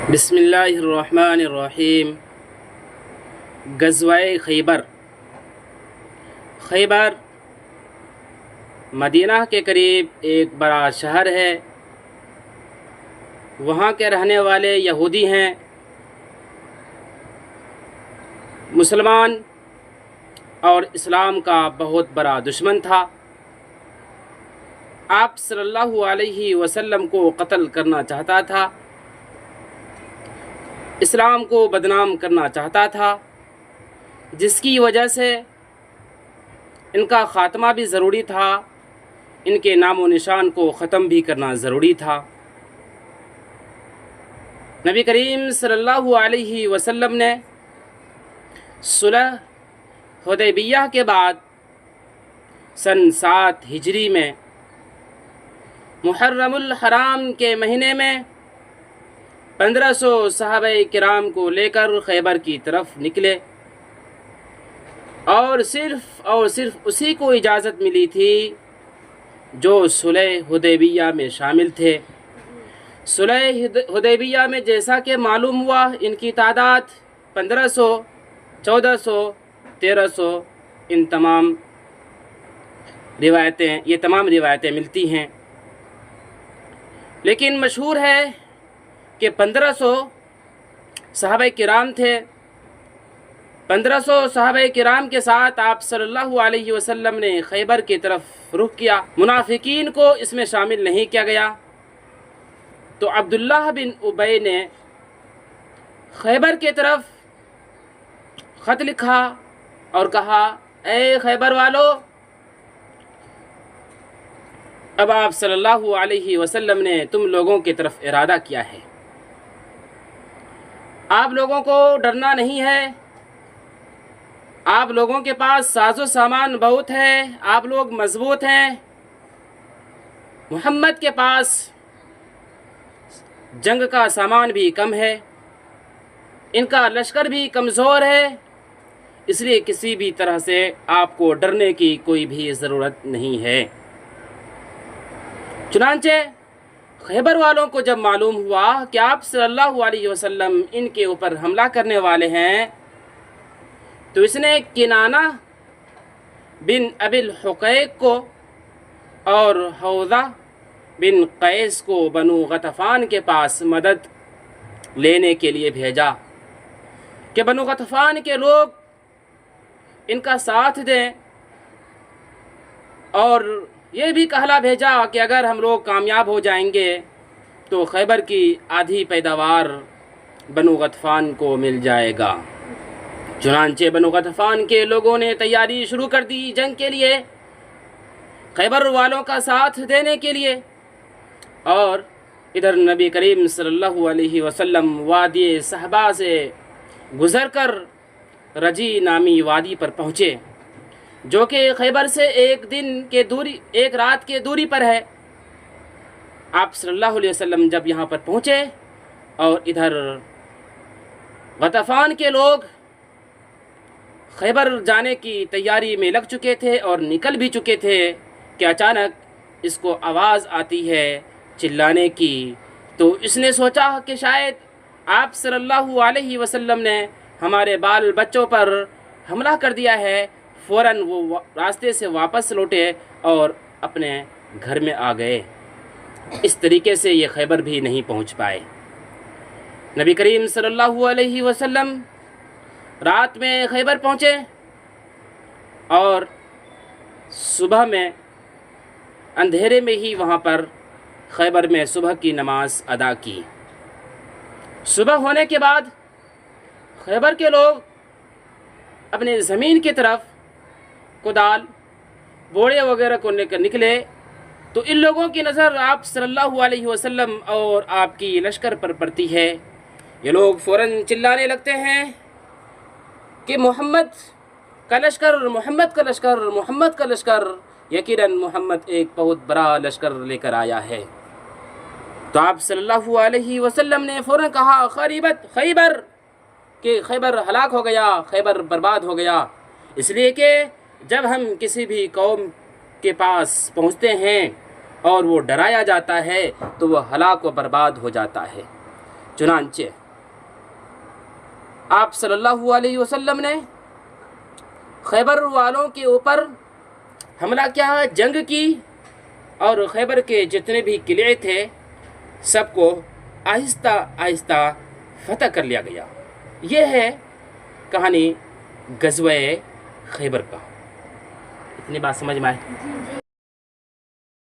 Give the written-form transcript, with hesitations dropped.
بسم اللہ الرحمن الرحیم۔ غزوہ خیبر۔ خیبر مدینہ کے قریب ایک بڑا شہر ہے۔ وہاں کے رہنے والے یہودی ہیں۔ مسلمان اور اسلام کا بہت بڑا دشمن تھا۔ آپ صلی اللہ علیہ وسلم کو قتل کرنا چاہتا تھا، اسلام کو بدنام کرنا چاہتا تھا، جس کی وجہ سے ان کا خاتمہ بھی ضروری تھا، ان کے نام و نشان کو ختم بھی کرنا ضروری تھا۔ نبی کریم صلی اللہ علیہ وسلم نے صلح حدیبیہ کے بعد سن 7 ہجری میں محرم الحرام کے مہینے میں 1500 صحابہ کرام کو لے کر خیبر کی طرف نکلے، اور صرف اسی کو اجازت ملی تھی جو صلح حدیبیہ میں شامل تھے۔ صلح حدیبیہ میں جیسا کہ معلوم ہوا، ان کی تعداد 1500، 1400، 1300 یہ تمام روایتیں ملتی ہیں، لیکن مشہور ہے کہ 1500 صحابہ کرام تھے۔ 1500 صحابہ کرام کے ساتھ آپ صلی اللہ علیہ وسلم نے خیبر کی طرف رخ کیا۔ منافقین کو اس میں شامل نہیں کیا گیا، تو عبداللہ بن ابی نے خیبر کی طرف خط لکھا اور کہا، اے خیبر والو، اب آپ صلی اللہ علیہ وسلم نے تم لوگوں کی طرف ارادہ کیا ہے، آپ لوگوں کو ڈرنا نہیں ہے، آپ لوگوں کے پاس ساز و سامان بہت ہے، آپ لوگ مضبوط ہیں، محمد کے پاس جنگ کا سامان بھی کم ہے، ان کا لشکر بھی کمزور ہے، اس لیے کسی بھی طرح سے آپ کو ڈرنے کی کوئی بھی ضرورت نہیں ہے۔ چنانچہ خیبر والوں کو جب معلوم ہوا کہ آپ صلی اللہ علیہ وسلم ان کے اوپر حملہ کرنے والے ہیں، تو اس نے کنانہ بن ابی الحقیق کو اور حوضہ بن قیس کو بنو غطفان کے پاس مدد لینے کے لیے بھیجا کہ بنو غطفان کے لوگ ان کا ساتھ دیں، اور یہ بھی کہلا بھیجا کہ اگر ہم لوگ کامیاب ہو جائیں گے تو خیبر کی آدھی پیداوار بنو غطفان کو مل جائے گا۔ چنانچہ بنو غطفان کے لوگوں نے تیاری شروع کر دی جنگ کے لیے، خیبر والوں کا ساتھ دینے کے لیے، اور ادھر نبی کریم صلی اللہ علیہ وسلم وادی صحبہ سے گزر کر رجی نامی وادی پر پہنچے، جو کہ خیبر سے ایک رات کے دوری پر ہے۔ آپ صلی اللہ علیہ وسلم جب یہاں پر پہنچے اور ادھر غطفان کے لوگ خیبر جانے کی تیاری میں لگ چکے تھے اور نکل بھی چکے تھے، کہ اچانک اس کو آواز آتی ہے چلانے کی، تو اس نے سوچا کہ شاید آپ صلی اللہ علیہ وسلم نے ہمارے بال بچوں پر حملہ کر دیا ہے۔ فوراً وہ راستے سے واپس لوٹے اور اپنے گھر میں آ گئے۔ اس طریقے سے یہ خیبر بھی نہیں پہنچ پائے۔ نبی کریم صلی اللہ علیہ وسلم رات میں خیبر پہنچے اور صبح میں اندھیرے میں ہی وہاں پر خیبر میں صبح کی نماز ادا کی۔ صبح ہونے کے بعد خیبر کے لوگ اپنے زمین کی طرف کدال بوڑے وغیرہ کو لے کر نکلے، تو ان لوگوں کی نظر آپ صلی اللہ علیہ وسلم اور آپ کی لشکر پر پڑتی ہے۔ یہ لوگ فوراً چلانے لگتے ہیں کہ محمد کا لشکر، محمد کا لشکر، محمد کا لشکر، یقیناً محمد ایک بہت بڑا لشکر لے کر آیا ہے۔ تو آپ صلی اللہ علیہ وسلم نے فوراً کہا، خریبت خیبر، کہ خیبر ہلاک ہو گیا، خیبر برباد ہو گیا۔ اس لیے کہ جب ہم کسی بھی قوم کے پاس پہنچتے ہیں اور وہ ڈرایا جاتا ہے تو وہ ہلاک و برباد ہو جاتا ہے۔ چنانچہ آپ صلی اللہ علیہ وسلم نے خیبر والوں کے اوپر حملہ کیا، جنگ کی، اور خیبر کے جتنے بھی قلعے تھے سب کو آہستہ آہستہ فتح کر لیا گیا۔ یہ ہے کہانی غزوہ خیبر کا۔ اتنی بات سمجھ میں آئی؟